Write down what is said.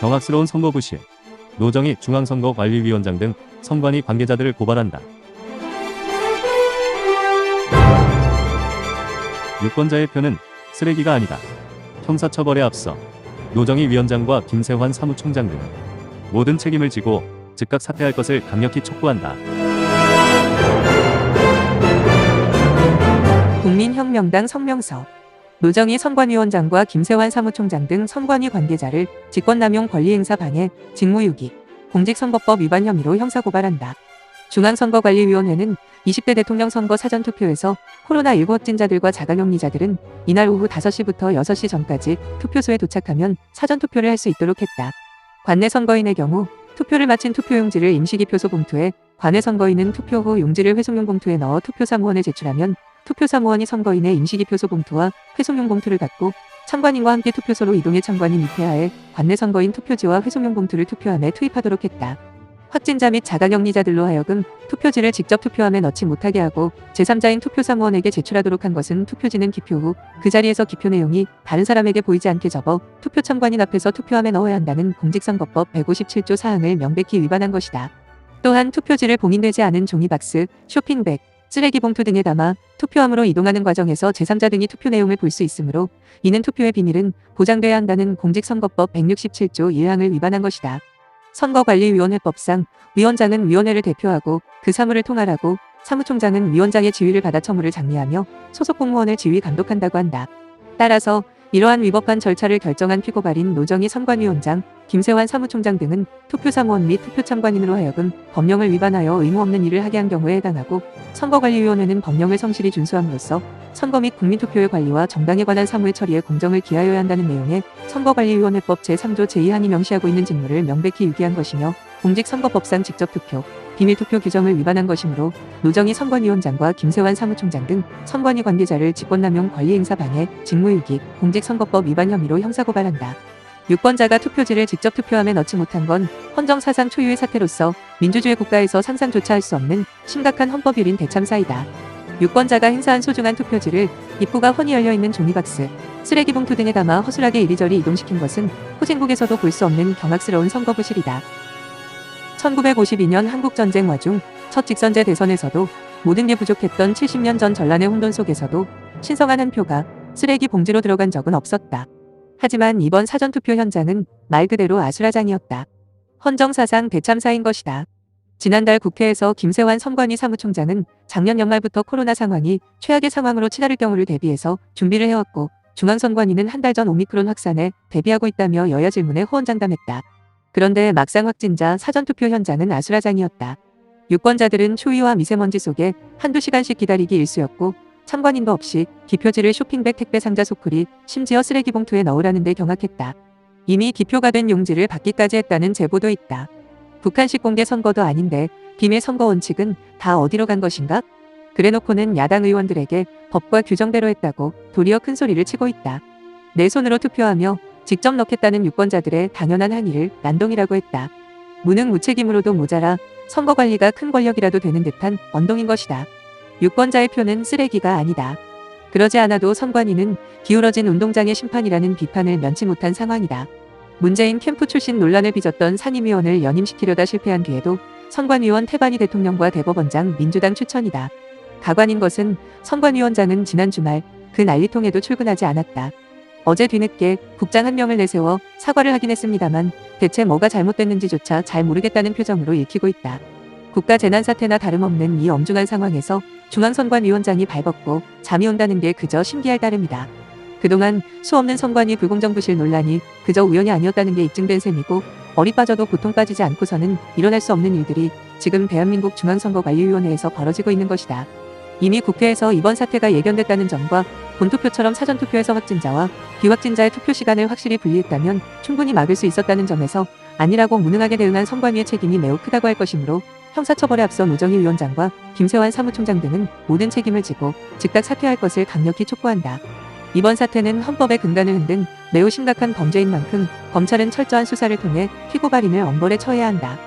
경악스러운 선거 부실. 노정희 중앙선거관리위원장 등 선관위 관계자들을 고발한다. 유권자의 표는 쓰레기가 아니다. 형사처벌에 앞서 노정희 위원장과 김세환 사무총장 등 모든 책임을 지고 즉각 사퇴할 것을 강력히 촉구한다. 국민혁명당 성명서. 노정희 선관위원장과 김세환 사무총장 등 선관위 관계자를 직권남용 권리행사 방해, 직무유기, 공직선거법 위반 혐의로 형사고발한다. 중앙선거관리위원회는 20대 대통령 선거 사전투표에서 코로나19 확진자들과 자가격리자들은 이날 오후 5시부터 6시 전까지 투표소에 도착하면 사전투표를 할 수 있도록 했다. 관내 선거인의 경우 투표를 마친 투표용지를 임시기표소 봉투에, 관외 선거인은 투표 후 용지를 회송용 봉투에 넣어 투표사무원에 제출하면 투표사무원이 선거인의 임시기표소 봉투와 회송용 봉투를 갖고 참관인과 함께 투표소로 이동해 참관인 입회하에 관내 선거인 투표지와 회송용 봉투를 투표함에 투입하도록 했다. 확진자 및 자가격리자들로 하여금 투표지를 직접 투표함에 넣지 못하게 하고 제3자인 투표사무원에게 제출하도록 한 것은 투표지는 기표 후 그 자리에서 기표 내용이 다른 사람에게 보이지 않게 접어 투표 참관인 앞에서 투표함에 넣어야 한다는 공직선거법 157조 사항을 명백히 위반한 것이다. 또한 투표지를 봉인되지 않은 종이박스, 쇼핑백, 쓰레기 봉투 등에 담아 투표함으로 이동하는 과정에서 제3자 등이 투표 내용을 볼 수 있으므로 이는 투표의 비밀은 보장돼야 한다는 공직선거법 167조 1항을 위반한 것이다. 선거관리위원회법상 위원장은 위원회를 대표하고 그 사무를 통할하고 사무총장은 위원장의 지휘를 받아 처무를 장려하며 소속 공무원을 지휘 감독한다고 한다. 따라서 이러한 위법한 절차를 결정한 피고발인 노정희 선관위원장, 김세환 사무총장 등은 투표사무원 및 투표참관인으로 하여금 법령을 위반하여 의무 없는 일을 하게 한 경우에 해당하고 선거관리위원회는 법령을 성실히 준수함으로써 선거 및 국민투표의 관리와 정당에 관한 사무의 처리에 공정을 기하여야 한다는 내용의 선거관리위원회법 제3조 제2항이 명시하고 있는 직무를 명백히 유기한 것이며 공직선거법상 직접투표, 비밀투표 규정을 위반한 것이므로 노정희 선관위원장과 김세환 사무총장 등 선관위 관계자를 직권남용 권리행사 방해, 직무유기, 공직선거법 위반 혐의로 형사고발한다. 유권자가 투표지를 직접 투표함에 넣지 못한 건 헌정사상 초유의 사태로서 민주주의 국가에서 상상조차 할 수 없는 심각한 헌법유린 대참사이다. 유권자가 행사한 소중한 투표지를 입구가 훤히 열려있는 종이박스, 쓰레기 봉투 등에 담아 허술하게 이리저리 이동시킨 것은 후진국에서도 볼 수 없는 경악스러운 선거 부실이다. 1952년 한국전쟁 와중 첫 직선제 대선에서도 모든 게 부족했던 70년 전 전란의 혼돈 속에서도 신성한 한 표가 쓰레기 봉지로 들어간 적은 없었다. 하지만 이번 사전투표 현장은 말 그대로 아수라장이었다. 헌정사상 대참사인 것이다. 지난달 국회에서 김세환 선관위 사무총장은 작년 연말부터 코로나 상황이 최악의 상황으로 치달을 경우를 대비해서 준비를 해왔고 중앙선관위는 한 달 전 오미크론 확산에 대비하고 있다며 여야 질문에 호언장담했다. 그런데 막상 확진자 사전투표 현장은 아수라장이었다. 유권자들은 추위와 미세먼지 속에 한두 시간씩 기다리기 일쑤였고 참관인도 없이 기표지를 쇼핑백 택배 상자 소쿠리, 심지어 쓰레기 봉투에 넣으라는 데 경악했다. 이미 기표가 된 용지를 받기까지 했다는 제보도 있다. 북한식 공개 선거도 아닌데 비밀 선거 원칙은 다 어디로 간 것인가? 그래놓고는 야당 의원들에게 법과 규정대로 했다고 도리어 큰 소리를 치고 있다. 내 손으로 투표하며 직접 넣겠다는 유권자들의 당연한 항의를 난동이라고 했다. 무능 무책임으로도 모자라 선거관리가 큰 권력이라도 되는 듯한 언동인 것이다. 유권자의 표는 쓰레기가 아니다. 그러지 않아도 선관위는 기울어진 운동장의 심판이라는 비판을 면치 못한 상황이다. 문재인 캠프 출신 논란을 빚었던 상임위원을 연임시키려다 실패한 뒤에도 선관위원 태반이 대통령과 대법원장 민주당 추천이다. 가관인 것은 선관위원장은 지난 주말 그 난리통에도 출근하지 않았다. 어제 뒤늦게 국장 한 명을 내세워 사과를 하긴 했습니다만 대체 뭐가 잘못됐는지조차 잘 모르겠다는 표정으로 읽히고 있다. 국가 재난사태나 다름없는 이 엄중한 상황에서 중앙선관위원장이 발벗고 잠이 온다는 게 그저 신기할 따름이다. 그동안 수없는 선관위 불공정부실 논란이 그저 우연이 아니었다는 게 입증된 셈이고 머리 빠져도 고통 빠지지 않고서는 일어날 수 없는 일들이 지금 대한민국 중앙선거관리위원회에서 벌어지고 있는 것이다. 이미 국회에서 이번 사태가 예견됐다는 점과 본투표처럼 사전투표에서 확진자와 비확진자의 투표 시간을 확실히 분리했다면 충분히 막을 수 있었다는 점에서 아니라고 무능하게 대응한 선관위의 책임이 매우 크다고 할 것이므로 형사처벌에 앞서 노정희 위원장과 김세환 사무총장 등은 모든 책임을 지고 즉각 사퇴할 것을 강력히 촉구한다. 이번 사태는 헌법의 근간을 흔든 매우 심각한 범죄인 만큼 검찰은 철저한 수사를 통해 피고발인을 엄벌에 처해야 한다.